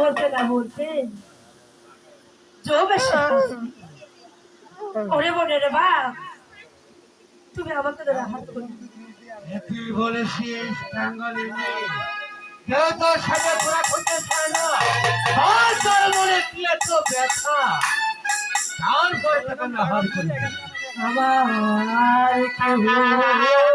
বলতে না বলতে ওরে বলে রে বাপ তুমি আমাকে ধরে হাত করে তুই বলেছিস টাঙ্গালিনী কেউ তোর সাথে পুরা করতে চায় না আর তোর মনে কি এত ব্যথা তারপর টাকা না হার করি আমার কেউ